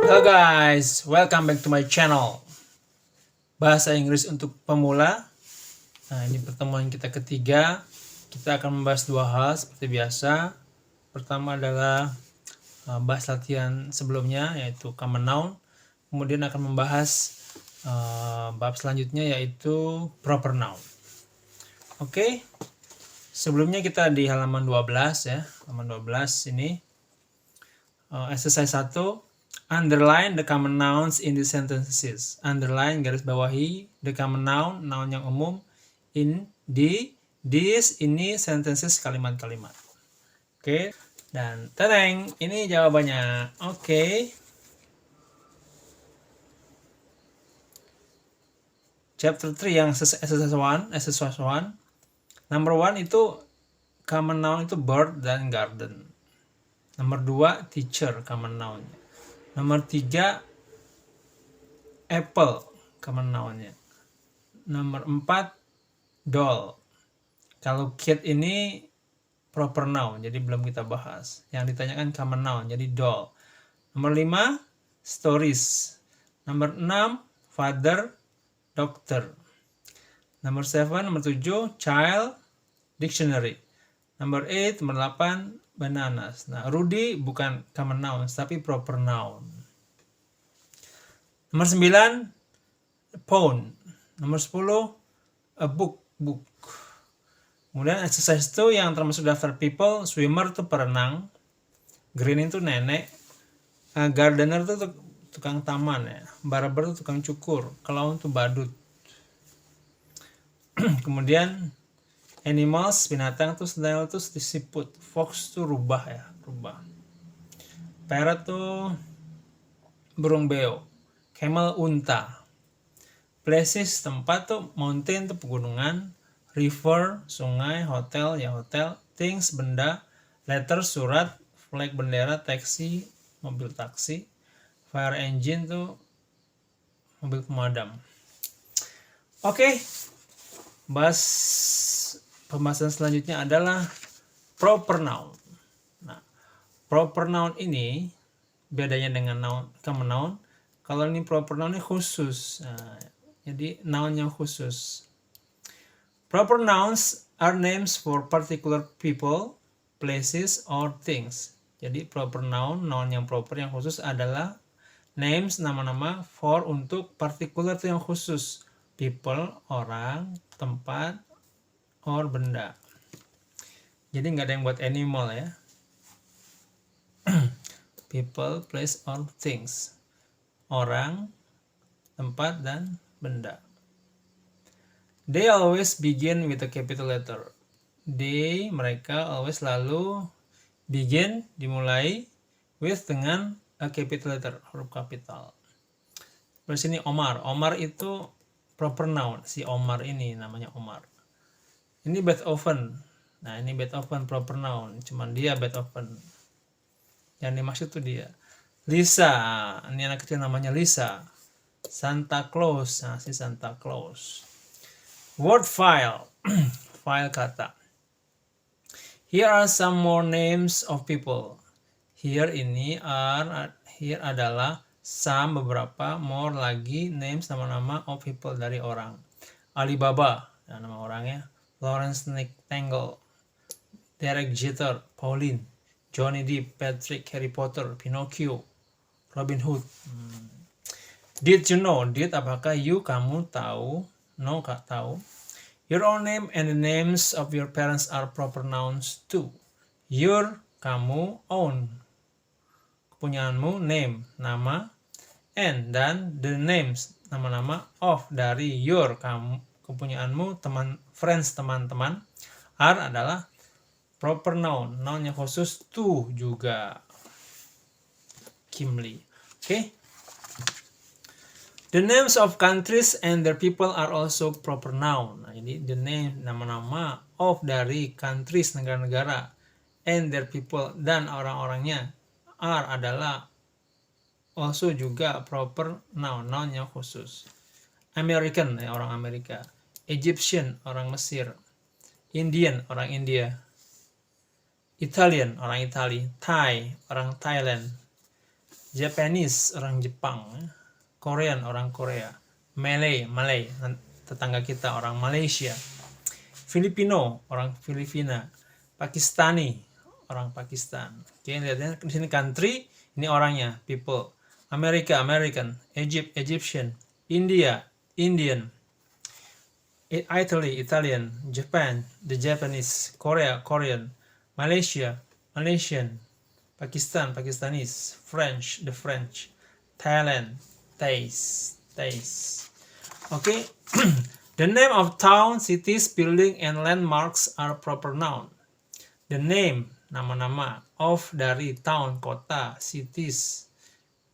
Halo guys, welcome back to my channel Bahasa Inggris untuk Pemula. Nah, ini pertemuan kita ketiga. Kita akan membahas dua hal seperti biasa. Pertama adalah bahas latihan sebelumnya, yaitu common noun. Kemudian akan membahas bab selanjutnya, yaitu proper noun. Oke, sebelumnya kita di halaman 12 ya. Halaman 12 ini exercise 1. Underline the common nouns in the sentences. Underline, garis bawahi, the common noun, noun yang umum, in, di, this, ini, sentences, kalimat-kalimat. Oke, dan tereng, ini jawabannya. Oke. Chapter 3 yang exercise 1. Number 1 itu common noun itu bird dan garden. Nomor 2 teacher, common noun. Nomor 3 apple, common noun-nya. Nomor 4 doll. Kalau kid ini proper noun, jadi belum kita bahas. Yang ditanyakan common noun, jadi doll. Nomor 5 stories. Nomor 6 father, doctor. Nomor 7, nomor 7 child, dictionary. Nomor 8, nomor 8 bananas. Nah, Rudy bukan common noun, tapi proper noun. Nomor 9, phone. Nomor 10, a book. Kemudian exercise 2 yang termasuk daftar people, swimmer itu perenang, green itu nenek, gardener itu tukang taman ya, barber itu tukang cukur, clown itu badut. Kemudian animals, binatang tuh snail tuh siput, fox tuh rubah. Parrot tuh burung beo, camel unta. Places, tempat tuh mountain tuh pegunungan, river sungai, hotel ya hotel, things benda, letter surat, flag bendera, taxi mobil taksi, fire engine tuh mobil pemadam. Oke. Pembahasan selanjutnya adalah proper noun. Nah, proper noun ini bedanya dengan noun, common noun. Kalau ini proper noun ini khusus. Nah, jadi noun yang khusus. Proper nouns are names for particular people, places, or things. Jadi proper noun, noun yang proper yang khusus adalah names, nama-nama, for untuk particular itu yang khusus. People, orang, tempat, or benda. Jadi nggak ada yang buat animal ya. People, place, or things. Orang, tempat, dan benda. They always begin with a capital letter. They, mereka, always selalu begin, dimulai, with dengan a capital letter, huruf kapital. Terus ini Omar. Omar itu proper noun, si Omar ini namanya Omar. Ini Beethoven. Nah, ini Beethoven proper noun, cuman dia Beethoven. Yang dimaksud tuh dia. Lisa, ini anak kecil namanya Lisa. Santa Claus, nah si Santa Claus. Word file, file kata. Here are some more names of people. Here adalah some, beberapa, more lagi, names, nama-nama of people, dari orang. Alibaba, nama orangnya. Lawrence Nightingale, Derek Jeter, Pauline, Johnny Depp, Patrick, Harry Potter, Pinocchio, Robin Hood. Did you know? Did, apakah you, kamu, tahu, no, tahu. Your own name and the names of your parents are proper nouns too. Your, kamu, own, kepunyaanmu, name, nama, and, dan, the names, nama-nama, of, dari, your, kamu, kepunyaanmu, friends, teman-teman, are adalah proper noun, noun yang khusus, to juga. Kimli. Okay. The names of countries and their people are also proper noun. Nah, ini the name, nama-nama, of, dari, countries, negara-negara, and their people, dan orang-orangnya, are adalah also juga proper noun, noun yang khusus. American, orang Amerika. Egyptian, orang Mesir. Indian, orang India. Italian, orang Itali. Thai, orang Thailand. Japanese, orang Jepang. Korean, orang Korea. Malay, tetangga kita, orang Malaysia. Filipino, orang Filipina. Pakistani, orang Pakistan. Oke, lihatnya di sini country, ini orangnya, people. Amerika, American. Egypt, Egyptian. India, Indian. Italy, Italian. Japan, the Japanese. Korea, Korean. Malaysia, Malaysian. Pakistan, Pakistanis. French, the French. Thailand, Thais. Okay. The name of town, cities, building, and landmarks are proper noun. The name, nama-nama, of dari town, kota, cities,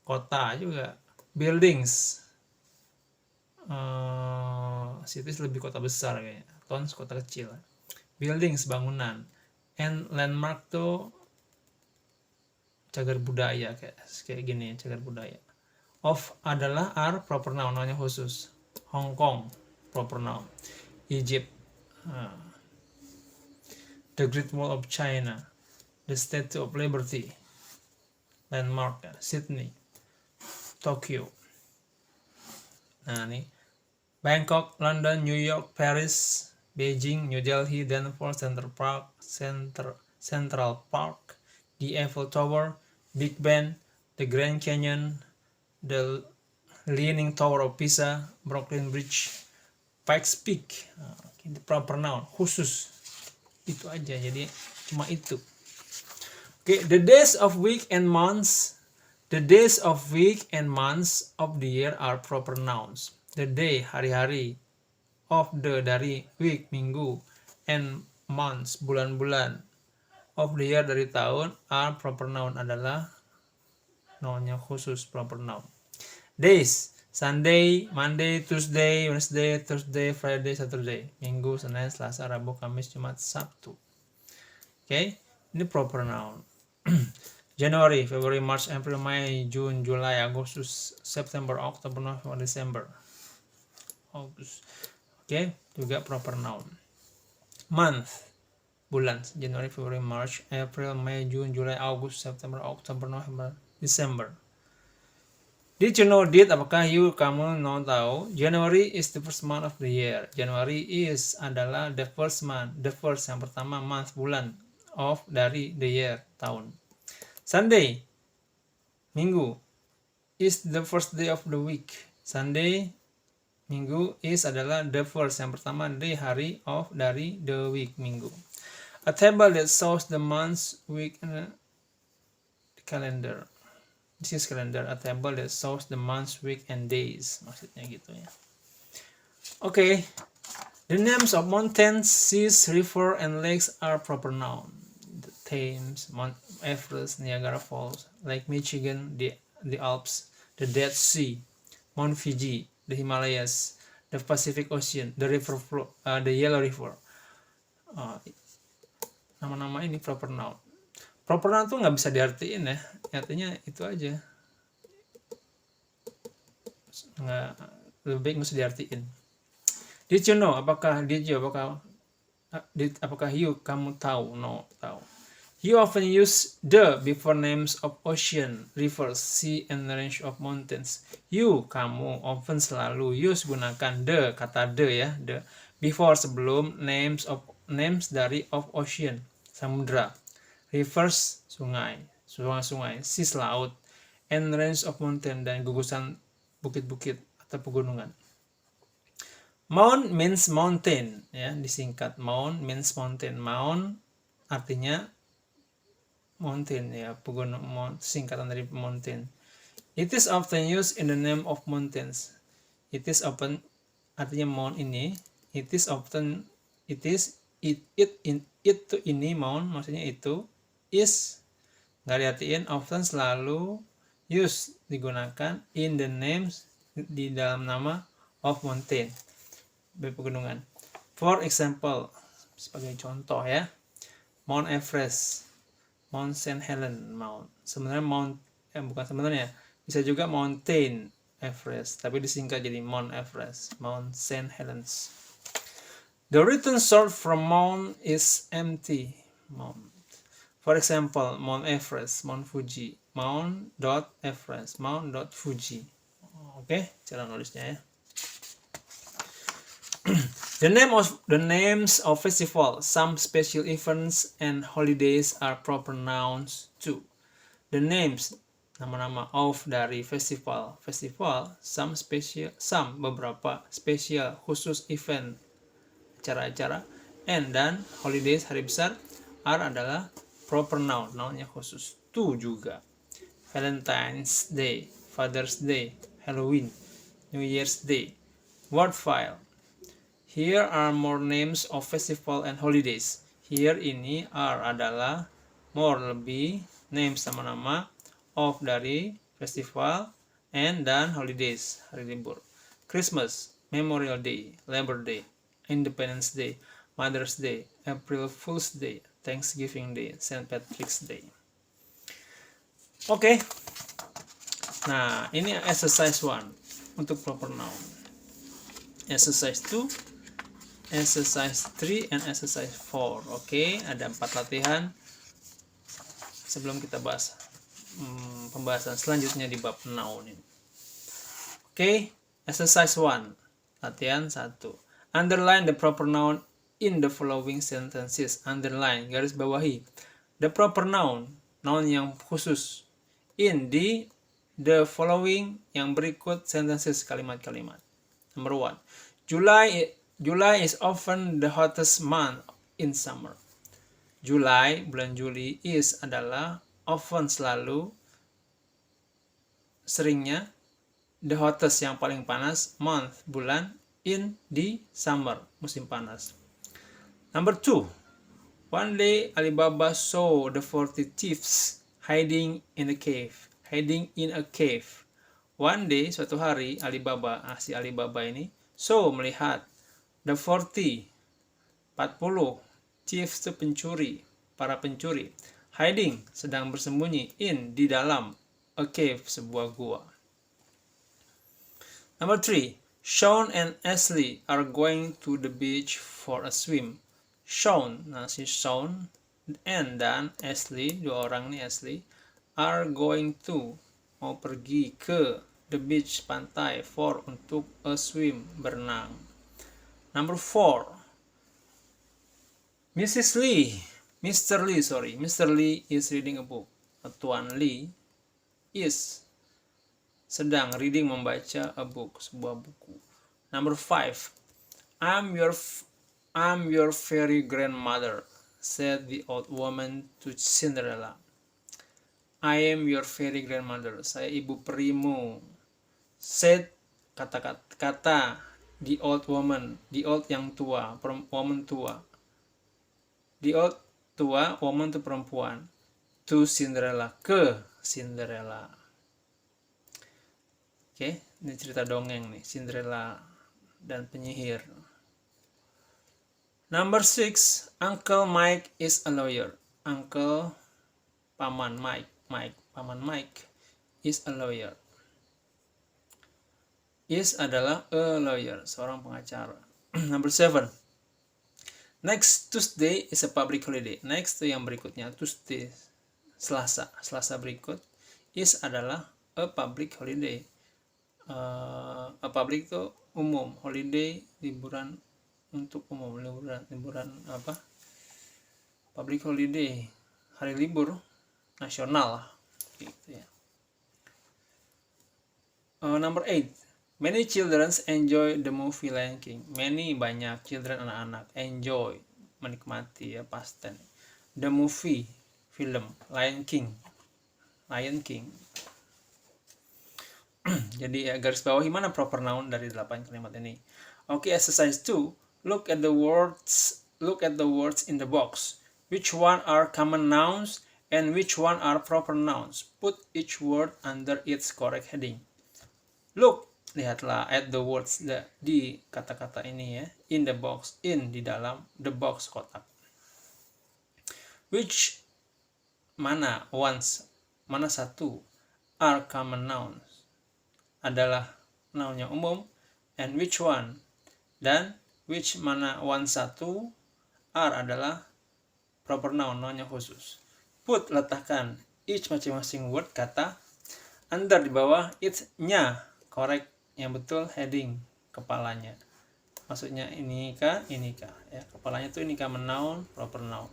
kota juga, buildings, cities lebih kota besar kayaknya, towns kota kecil, buildings bangunan, and landmark tuh cagar budaya kayak gini, cagar budaya. Of adalah are proper noun, namanya khusus. Hong Kong proper noun. Egypt, the Great Wall of China, the Statue of Liberty, landmark, Sydney, Tokyo. Nah nih, Bangkok, London, New York, Paris, Beijing, New Delhi, Denver, Central Park, the Eiffel Tower, Big Ben, the Grand Canyon, the Leaning Tower of Pisa, Brooklyn Bridge, Pikes Peak. The proper noun, khusus. Itu aja, jadi cuma itu. Okay, the days of week and months. The days of week and months of the year are proper nouns. The day, hari-hari. Of the, dari, week, minggu. And months, bulan-bulan. Of the year, dari tahun, are proper noun, adalah nounnya khusus, proper noun. Days, Sunday, Monday, Tuesday, Wednesday, Thursday, Friday, Saturday. Minggu, Senin, Selasa, Rabu, Kamis, Jumat, Sabtu. Okay, ini proper noun. January, February, March, April, May, June, July, Agustus, September, October, November, December. August. Okay, juga proper noun. Month, bulan, January, February, March, April, May, June, July, August, September, October, November, December. Did you know, apakah kamu tahu, January is the first month of the year. January is adalah the first month, yang pertama, month, bulan, of, dari, the year, tahun. Sunday, minggu, is the first day of the week. Sunday, minggu, is adalah the first, yang pertama, day, hari, of, dari, the week, minggu. A table that shows the months, week, and the calendar. This is calendar, a table that shows the months, week, and days. Maksudnya gitu ya. Okay. The names of mountains, seas, river, and lakes are proper noun. The Thames, Mount Everest, Niagara Falls, Lake Michigan, the Alps, the Dead Sea, Mount Fuji, the Himalayas, the Pacific Ocean, the the Yellow River. Nama-nama ini proper noun. Proper noun tuh nggak bisa diartiin ya, artinya itu aja. Nggak, lebih baik nggak usah diartiin. Did you know? Apakah kamu tahu? No, tahu. You often use the before names of ocean, rivers, sea, and range of mountains. Kamu often selalu use, gunakan the, kata the ya, the before, sebelum, names dari of ocean, samudra, rivers, sungai, seas, laut, and range of mountain, dan gugusan bukit-bukit atau pegunungan. Mount means mountain, ya, disingkat. Mount means mountain. Mount artinya mountain, ya, pegunungan, singkatan dari mountain. It is often used in the name of mountains. It is often, artinya mount ini. It is often, ini mount, maksudnya itu. Is, nggak diartiin, often, selalu, use, digunakan, in the names, di dalam nama, of mountain, pegunungan. For example, sebagai contoh ya, Mount Everest, Mount St. Helens, bisa juga Mountain Everest, tapi disingkat jadi Mount Everest, Mount St. Helens. The written short from Mount is empty. Mount. For example, Mount Everest, Mount Fuji, Mount.Everest, Mount.Fuji. Oke, cara nulisnya ya. The names of festivals, some special events and holidays are proper nouns too. The names, nama-nama of dari festival, some beberapa spesial khusus event, acara-acara, and dan holidays hari besar are adalah proper noun, nounnya khusus. To juga. Valentine's Day, Father's Day, Halloween, New Year's Day. Word file. Here are more names of festival and holidays. Here ini are adalah more lebih, names nama-nama, of dari festival, and dan holidays hari libur. Christmas, Memorial Day, Labor Day, Independence Day, Mother's Day, April Fool's Day, Thanksgiving Day, St. Patrick's Day. Oke. Nah, ini exercise 1 untuk proper noun. Exercise 2, exercise 3, and exercise 4. Oke, ada 4 latihan sebelum kita bahas pembahasan selanjutnya di bab noun ini. Oke, exercise 1. Latihan 1. Underline the proper noun in the following sentences. Underline, garis bawahi. The proper noun, noun yang khusus. In the following, yang berikut sentences, kalimat-kalimat. Number 1. July is often the hottest month in summer. July, bulan Juli, is adalah often selalu, seringnya, the hottest yang paling panas, month bulan, in di summer, musim panas. Number 2. One day Alibaba saw the 40 thieves hiding in a cave. Hiding in a cave. One day, suatu hari, si Alibaba ini, saw, melihat, the 40 thieves itu pencuri, para pencuri, hiding, sedang bersembunyi, in, di dalam, a cave, sebuah gua. Number 3. Sean and Ashley are going to the beach for a swim. Sean, si Sean and dan Ashley, dua orang nih Ashley, are going to, mau pergi ke the beach, pantai, for, untuk a swim, berenang. Number 4. Mr. Lee is reading a book. Tuan Lee is sedang reading, membaca a book, sebuah buku. Number 5. I'm your fairy grandmother, said the old woman to Cinderella. I am your fairy grandmother. Saya ibu perimu. Said, kata the old woman, the old yang tua, woman tua. The old tua, woman itu perempuan. To Cinderella, ke Cinderella. Oke, ini cerita dongeng nih, Cinderella dan penyihir. Number 6, Uncle Mike is a lawyer. Uncle, paman Mike, paman Mike is a lawyer. Is adalah a lawyer, seorang pengacara. Number 7. Next Tuesday is a public holiday. Next itu yang berikutnya, Tuesday, Selasa berikut. Is adalah a public holiday. A public itu umum, holiday liburan untuk umum, liburan apa? Public holiday, hari libur nasional lah, gitu ya. Number 8. Many children enjoy the movie Lion King. Many, banyak, children, anak-anak, enjoy, menikmati ya, past tense. The movie, film, Lion King. Jadi ya, garis bawah gimana proper noun dari 8 kalimat ini. Oke, exercise 2. Look at the words in the box. Which one are common nouns and which one are proper nouns? Put each word under its correct heading. Look, lihatlah at the words, di kata-kata ini ya, in the box, in, di dalam, the box, kotak. Which, mana, mana satu, are common nouns, adalah noun yang umum, and which one, dan which, mana, one, satu, are adalah proper noun, noun yang khusus. Put, letakkan each masing-masing word kata under di bawah its-nya, correct yang betul heading kepalanya. Maksudnya ini kah ya, kepalanya tuh ini kah, noun, proper noun.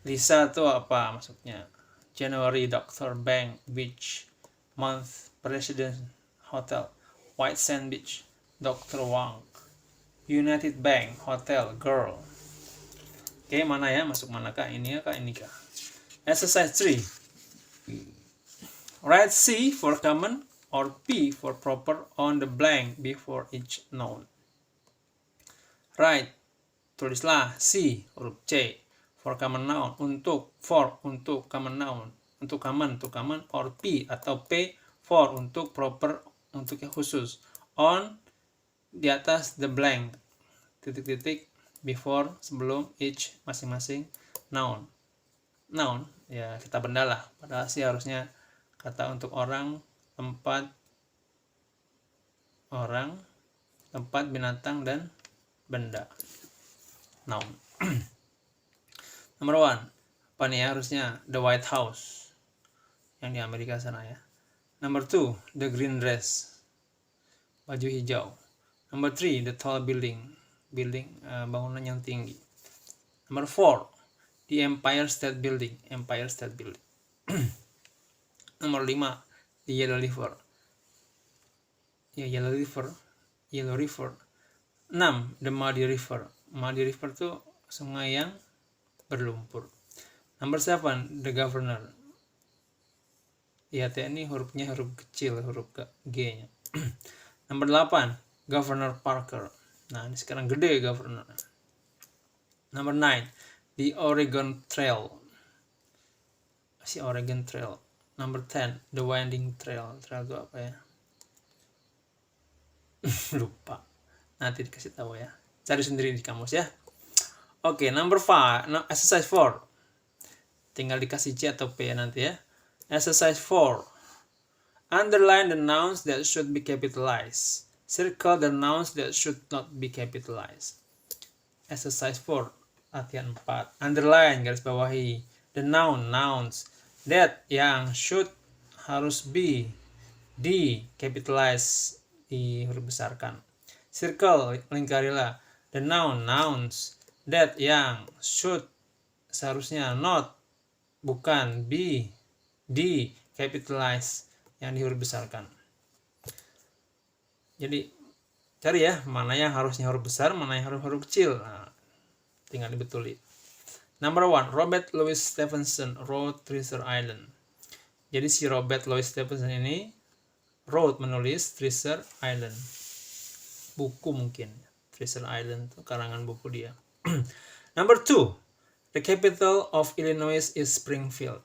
Lisa tuh apa maksudnya? January, Doctor, Bank, Beach, Month, President, Hotel, White Sand Beach, Dr. Wang, United Bank, Hotel, Girl. Oke, mana ya? Masuk manakah? Ini kah? Ini kah? Exercise 3. Write C for common or P for proper on the blank before each noun. Write, tulislah C, huruf C, for common noun, untuk common noun, untuk common, or P atau P for untuk proper, untuk yang khusus, on di atas the blank, titik-titik, before, sebelum, each, masing-masing, noun ya kita benda lah, padahal sih harusnya kata untuk orang, tempat, binatang, dan benda, noun. Number 1, apa nih ya, harusnya the White House yang di Amerika sana ya. Number 2, the green dress, baju hijau. Number 3, the tall building, bangunan yang tinggi. Number 4, the Empire State Building. Nomor 5, the Yellow River. Ya, Yellow River. 6, the Muddy River. Muddy River tuh sungai yang berlumpur. Number 7, the Governor. Lihat ya, ini hurufnya huruf kecil, huruf G-nya. Number 8, Governor Parker. Nah, ini sekarang gede Governor. Number 9, the Oregon Trail. Number 10, the Winding Trail. Trail itu apa ya? Lupa. Nanti dikasih tahu ya. Cari sendiri di kamus ya. Oke, number 5, exercise 4. Tinggal dikasih C atau P nanti ya. Exercise 4. Underline the nouns that should be capitalized. Circle the nouns that should not be capitalized. Exercise 4. Latihan 4. Underline, garis bawahi, the nouns that yang should, harus be, di capitalize, di huruf besarkan. Circle, lingkarilah, the nouns that yang should, seharusnya, not, bukan, be, di capitalize, yang di huruf besarkan. Jadi cari ya, mana yang harusnya huruf besar, mana yang huruf kecil. Nah, tinggal dibetulin. Number 1, Robert Louis Stevenson wrote Treasure Island. Jadi si Robert Louis Stevenson ini wrote, menulis Treasure Island. Buku mungkin. Treasure Island itu karangan buku dia. Number 2, the capital of Illinois is Springfield.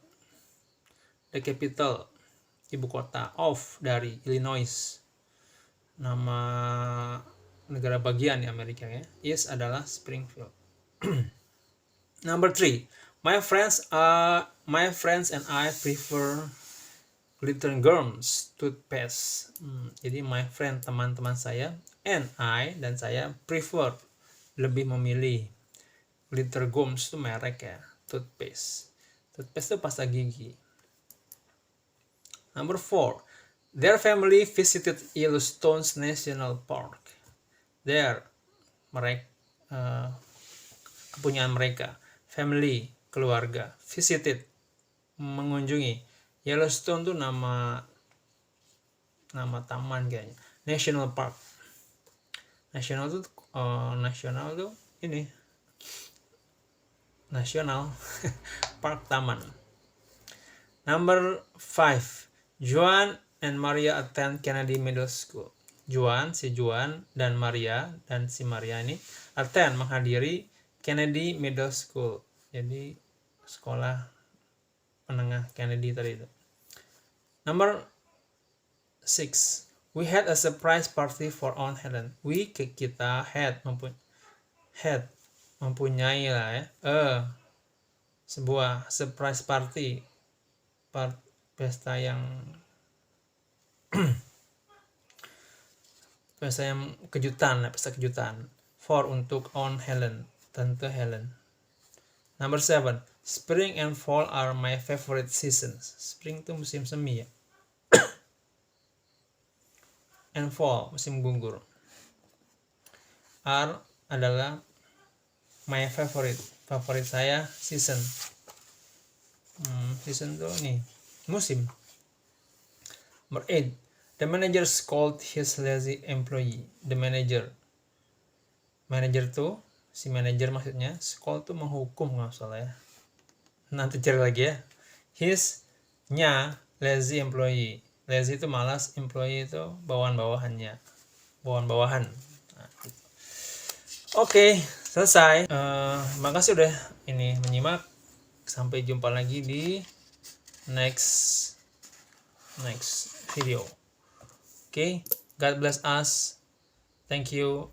The capital, ibu kota, of, dari, Illinois. Nama negara bagian di Amerika ya. Is adalah Springfield. Number 3, my friends and I prefer glitter gums toothpaste. Jadi my friend, teman-teman saya, and I, dan saya, prefer, lebih memilih, glitter gums itu merek ya, toothpaste itu pasta gigi. Number 4, their family visited Yellowstone National Park. Kepunyaan mereka, family, keluarga, visited, mengunjungi. Yellowstone tuh nama taman kayaknya. National Park. National tuh ini. National Park, taman. Number 5, Juan and Maria attend Kennedy Middle School. Si Juan dan Maria, dan si Maria ini attend, menghadiri Kennedy Middle School. Jadi sekolah menengah Kennedy tadi itu. Number 6, we had a surprise party for Aunt Helen. Kita mempunyai lah ya, sebuah surprise party, pesta yang kejutan, pesta kejutan, for, untuk Aunt Helen, Tante Helen. Number 7, Spring and fall are my favorite seasons. Spring itu musim semi ya. And fall, musim gugur. Are adalah my favorite. Favorit saya season. Season tuh nih, musim. Number 8. The manager scolded his lazy employee. The manager tuh, si manager maksudnya, scold tuh menghukum nggak salah ya. Nanti cari lagi ya. His-nya lazy employee. Lazy itu malas, employee itu bawahan-bawahannya. Bawahan-bawahan. Nah, gitu. Oke, selesai. Makasih udah ini menyimak. Sampai jumpa lagi di next video. Okay, God bless us. Thank you.